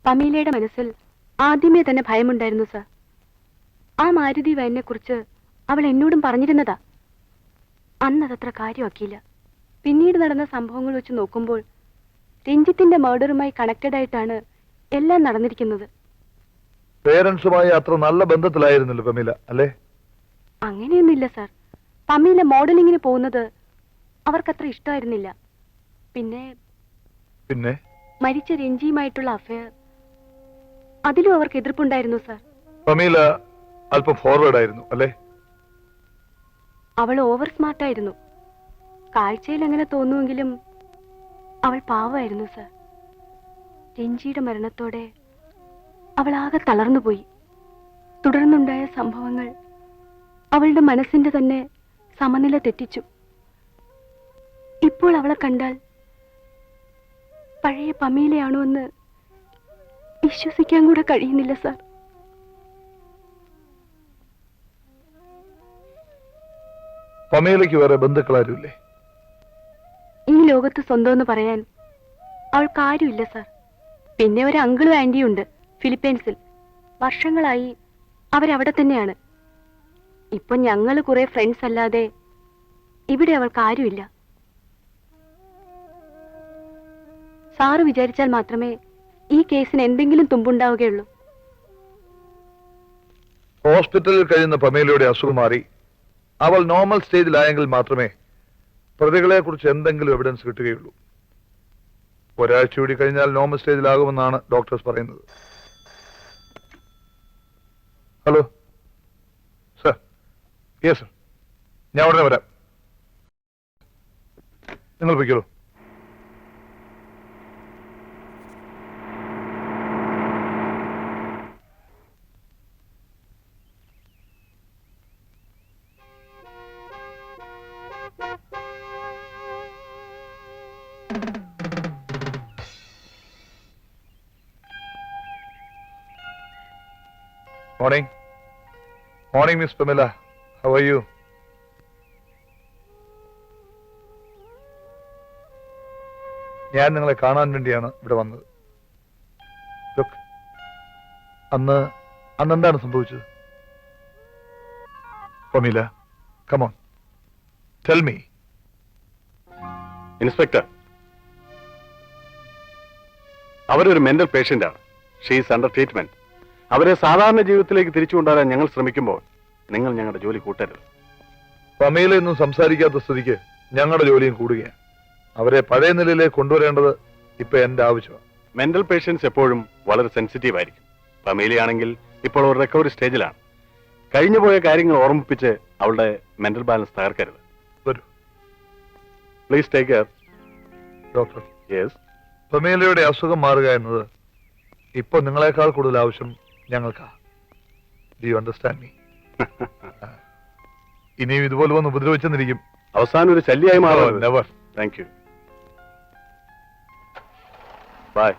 പമീലയുടെ മനസ്സിൽ ആദ്യമേ തന്നെ ഭയമുണ്ടായിരുന്നു സർ. ആ മാരുതി വാനിനെ കുറിച്ച് അവൾ എന്നോടും പറഞ്ഞിരുന്നതാ. അന്നതത്ര കാര്യമാക്കിയില്ല. പിന്നീട് നടന്ന സംഭവങ്ങൾ വെച്ച് നോക്കുമ്പോൾ രഞ്ജിത്തിന്റെ മർഡറുമായി കണക്റ്റഡ് ആയിട്ടാണ് എല്ലാം നടന്നിരിക്കുന്നത്. പേരൻസുമായി അത്ര നല്ല ബന്ധത്തിലായിരുന്നല്ലോ പമീല, അല്ലേ? അങ്ങനെയൊന്നുമില്ല സർ. പമീല മോഡലിങ്ങിന് പോകുന്നത് അവർക്കത്ര ഇഷ്ടമായിരുന്നില്ല. പിന്നെ പിന്നെ മരിച്ച രഞ്ജിയുമായിട്ടുള്ള അഫയർ, അതിലും അവർക്ക് എതിർപ്പുണ്ടായിരുന്നു സർ. പമീല അല്പം ഫോർവേഡ് ആയിരുന്നു, അല്ലേ? അവൾ ഓവർ സ്മാർട്ടായിരുന്നു. കാഴ്ചയിൽ അങ്ങനെ തോന്നുമെങ്കിലും അവൾ പാവമായിരുന്നു സർ. രഞ്ജിയുടെ മരണത്തോടെ അവൾ ആകെ തളർന്നുപോയി. തുടർന്നുണ്ടായ സംഭവങ്ങൾ അവളുടെ മനസ്സിന്റെ തന്നെ സമനില തെറ്റിച്ചു. ഇപ്പോൾ അവളെ കണ്ടാൽ പഴയ പമീലയാണോ എന്ന് വിശ്വസിക്കാൻ കൂടെ കഴിയുന്നില്ല സർ. പമീലയ്ക്ക് വേറെ ബന്ധുക്കളാരുമില്ലേ? ഈ ലോകത്ത് സ്വന്തമെന്ന് പറയാൻ അവൾക്ക് ആരുമില്ല സർ. പിന്നെ ഒരു അങ്കിളും ആന്റിയും ഉണ്ട് ഫിലിപ്പീൻസിൽ. വർഷങ്ങളായി അവരവിടെ തന്നെയാണ്. ഇപ്പൊ ഞങ്ങള് കുറെ ഫ്രണ്ട്സ് അല്ലാതെ ഇവിടെ അവൾക്ക് ആരുമില്ല. സാറ് വിചാരിച്ചാൽ മാത്രമേ ഈ കേസിന് എന്തെങ്കിലും തുമ്പുണ്ടാവുകയുള്ളൂ. ഹോസ്പിറ്റലിൽ കഴിയുന്ന പമീലയുടെ അസുഖം മാറി അവൾ നോർമൽ സ്റ്റേജിലായെങ്കിൽ മാത്രമേ പ്രതികളെ കുറിച്ച് എന്തെങ്കിലും എവിഡൻസ് കിട്ടുകയുള്ളൂ. ഒരാഴ്ച കൂടി കഴിഞ്ഞാൽ നോർമൽ സ്റ്റേജിലാകുമെന്നാണ് ഡോക്ടേഴ്സ് പറയുന്നത്. Hello sir. യെസ് സർ, ഞാൻ ഉടനെ വരാം. നിങ്ങൾ പൊയ്ക്കോളൂ. Morning. Morning, Miss Pamela. How are you? ഞാൻ നിങ്ങളെ കാണാൻ വേണ്ടിയാണ് ഇവിടെ വന്നത്. Look, അന്നെന്താണ് സംഭവിച്ചത്? Pamela, come on. Tell me. Inspector, അവരൊരു മെന്റൽ പേഷ്യന്റാണ്. She's under treatment. അവരെ സാധാരണ ജീവിതത്തിലേക്ക് തിരിച്ചു കൊണ്ടുവരാൻ ഞങ്ങൾ ശ്രമിക്കുമ്പോൾ നിങ്ങൾ ഞങ്ങളുടെ ജോലി കൂട്ടരുത്. പമീല ഒന്നും സംസാരിക്കാത്ത സ്ഥിതിക്ക് ഞങ്ങളുടെ ജോലിയും കൂടുകയാണ്. അവരെ പഴയ നിലയിലേക്ക് കൊണ്ടുവരേണ്ടത് ഇപ്പൊ എന്റെ ആവശ്യമാണ്. മെന്റൽ പേഷ്യൻസ് എപ്പോഴും വളരെ സെൻസിറ്റീവ് ആയിരിക്കും. പമീലയാണെങ്കിൽ ഇപ്പോൾ ഒരു റിക്കവറി സ്റ്റേജിലാണ്. കഴിഞ്ഞുപോയ കാര്യങ്ങൾ ഓർമ്മിപ്പിച്ച് അവളുടെ മെന്റൽ ബാലൻസ് തകർക്കരുത്. വരൂ. Please take care. Doctor, yes. പമീലയുടെ അസുഖം മാറുക എന്നത് ഇപ്പൊ നിങ്ങളെക്കാൾ കൂടുതൽ ആവശ്യം ഞങ്ങൾക്കാ. Do you understand me? ഇനിയും ഇതുപോലെ വന്ന് ഉപദ്രവിച്ചെന്നിരിക്കും. അവസാനം ഒരു ശല്യമായി മാറും. Never. Thank you. Bye.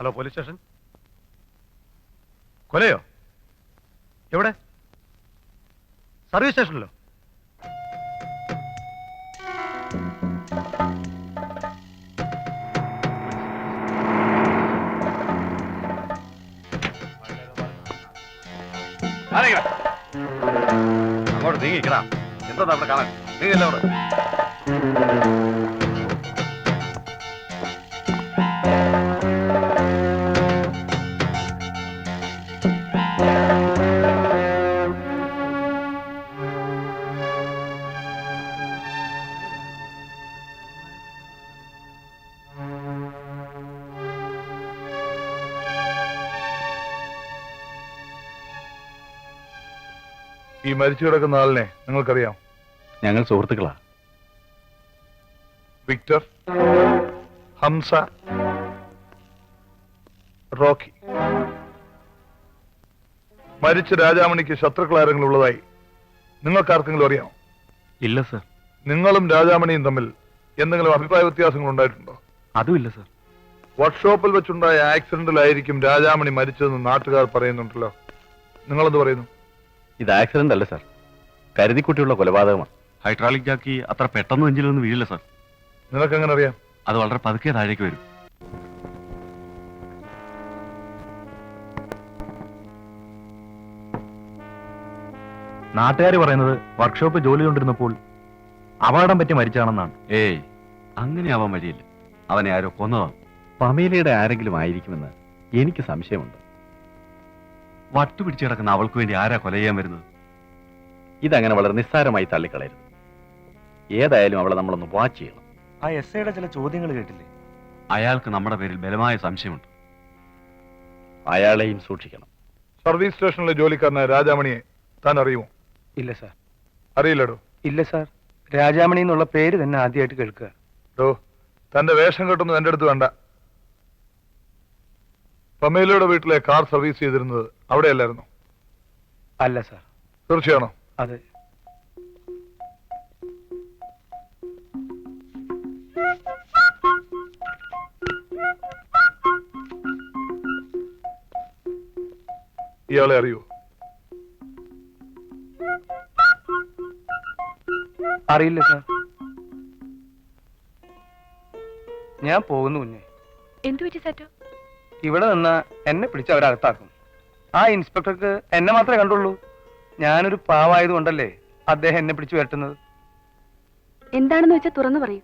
Hello, police station. കൊലയോ? എവിടെ? സർവീസ് സ്റ്റേഷനിലോ? അങ്ങോട്ട് നീങ്ങിക്കടാ. എന്താ അവിടെ കാണാൻ? നീങ്ങല്ല അവിടെ. ഈ മരിച്ചു കിടക്കുന്ന ആളിനെ നിങ്ങൾക്കറിയാം? ഞങ്ങൾ സുഹൃത്തുക്കളാ. Victor, Hamza, Rocky. മരിച്ച രാജാമണിക്ക് ശത്രുക്കൾ ആരെങ്കിലും ഉള്ളതായി നിങ്ങൾക്കാർക്കെങ്കിലും അറിയാമോ? ഇല്ല സർ. നിങ്ങളും രാജാമണിയും തമ്മിൽ എന്തെങ്കിലും അഭിപ്രായ വ്യത്യാസങ്ങൾ ഉണ്ടായിട്ടുണ്ടോ? അതും ഇല്ല സർ. വർക്ക്ഷോപ്പിൽ വെച്ചുണ്ടായ ആക്സിഡന്റിലായിരിക്കും രാജാമണി മരിച്ചതെന്ന് നാട്ടുകാർ പറയുന്നുണ്ടല്ലോ. നിങ്ങളെന്ത് പറയുന്നു? ഇത് ആക്സിഡന്റ് അല്ല സർ, കരുതിക്കുട്ടിയുള്ള കൊലപാതകമാണ്. ഹൈഡ്രോളിക് ജാക്കി അത്ര പെട്ടെന്ന് എഞ്ചിലൊന്നും വീഴില്ല സർ. നിനക്കെങ്ങനെ അറിയാം? അത് വളരെ പതുക്കെ താഴേക്ക് വരും. നാട്ടുകാർ പറയുന്നത് വർക്ക്ഷോപ്പ് ജോലി കൊണ്ടിരുന്നപ്പോൾ അപകടം പറ്റി മരിച്ചാണെന്നാണ്. ഏയ്, അങ്ങനെ ആവാൻ വഴിയില്ല. അവനെ ആരോ കൊന്നതാണ്. പമേലയുടെ ആരെങ്കിലും ആയിരിക്കുമെന്ന് എനിക്ക് സംശയമുണ്ട്. വട്ടുപിടിച്ച് കിടക്കുന്ന അവൾക്ക് വേണ്ടി ആരാ കൊല ചെയ്യാൻ വരുന്നത്? ഇതങ്ങനെ വളരെ നിസ്സാരമായി തള്ളിക്കളയരുത്. ഏതായാലും അവളെ നമ്മളൊന്ന് വാച്ച് ചെയ്യണം. ആ എസ്ഐയുടെ ചില ചോദ്യങ്ങൾ കേട്ടില്ലേ? അയാൾക്ക് നമ്മുടെ പേരിൽ ബലമായ സംശയമുണ്ട്. അയാളെയും സൂക്ഷിക്കണം. സർവീസ് സ്റ്റേഷനിലെ ജോലിക്കാരനായ രാജാമണിയെ താൻ അറിയുമോ? ഇല്ല സാർ. അറിയില്ലടോ? ഇല്ല സാർ, രാജാമണി എന്നുള്ള പേര് തന്നെ ആദ്യമായിട്ട് കേൾക്കുക. ഡോ, തന്റെ വേഷം കെട്ടൊന്നും എന്റെ അടുത്ത് വേണ്ട. പമേലയുടെ വീട്ടിലെ കാർ സർവീസ് ചെയ്തിരുന്നത് അവിടെയല്ലായിരുന്നു? അല്ല സാർ. തീർച്ചയാണോ? അതെ. ഇയാളെ അറിയോ? അറിയില്ല സാർ. ഞാൻ പോകുന്നു കുഞ്ഞെ. എന്തു പറ്റി സറ്റോ? ഇവിടെ നിന്ന് എന്നെ പിടിച്ച് അവരകത്താക്കും. ആ ഇൻസ്പെക്ടർക്ക് എന്നെ മാത്രമേ കണ്ടുള്ളൂ. ഞാനൊരു പാവായതുകൊണ്ടല്ലേ അദ്ദേഹം എന്നെ പിടിച്ചു വരട്ടുന്നത്. എന്താണെന്ന് വെച്ചാൽ തുറന്നു പറയൂ.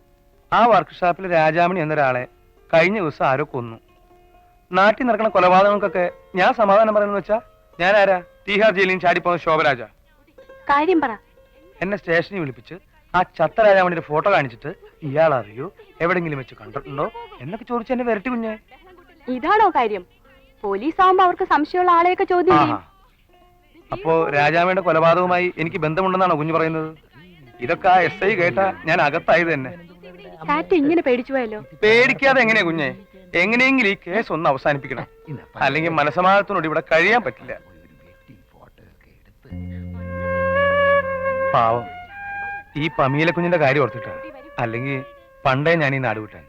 ആ വർക്ക്ഷോപ്പിൽ രാജാമണി എന്നൊരാളെ കഴിഞ്ഞ ദിവസം ആരോ കൊന്നു. നാട്ടിൽ നടക്കുന്ന കൊലപാതകങ്ങൾക്കൊക്കെ ഞാൻ സമാധാനം പറയുന്നത് വെച്ചാ ഞാൻ ആരാ? തീഹാർ ജയിലിൽ ചാടിപ്പോന്ന ശോഭരാജ. കാര്യം പറ. എന്നെ സ്റ്റേഷനിൽ വിളിപ്പിച്ച് ആ ചത്ത രാജാമണിയുടെ ഫോട്ടോ കാണിച്ചിട്ട് ഇയാൾ അറിയോ, എവിടെങ്കിലും വെച്ച് കണ്ടിട്ടുണ്ടോ എന്നൊക്കെ ചോദിച്ച് എന്നെ വരട്ടി കുഞ്ഞെ. ഇതാണോ കാര്യം? പോലീസ് ആവുമ്പോ അവർക്ക് സംശയമുള്ള ആളെയൊക്കെ ചോദ്യം ചെയ്യും. അപ്പോ രാജാമണിയുടെ കൊലപാതകവുമായി എനിക്ക് ബന്ധമുണ്ടെന്നാണോ കുഞ്ഞു പറയുന്നത്? ഇതൊക്കെ ആ SI കേട്ടാ ഞാൻ അകത്തായത് തന്നെ. സാറ്റ് ഇങ്ങനെ പേടിച്ചു പോയല്ലോ. പേടിക്കാതെ എങ്ങനെയാ കുഞ്ഞെ? എങ്ങനെയെങ്കിലും ഈ കേസ് ഒന്ന് അവസാനിപ്പിക്കണം, അല്ലെങ്കിൽ മനസമാധാനത്തിനോട് ഇവിടെ കഴിയാൻ പറ്റില്ല. പാവം ഈ പമീല കുഞ്ഞിന്റെ കാര്യം ഓർത്തിട്ടാ, അല്ലെങ്കിൽ പണ്ടേ ഞാൻ ഈ നാട് വിട്ടാൻ.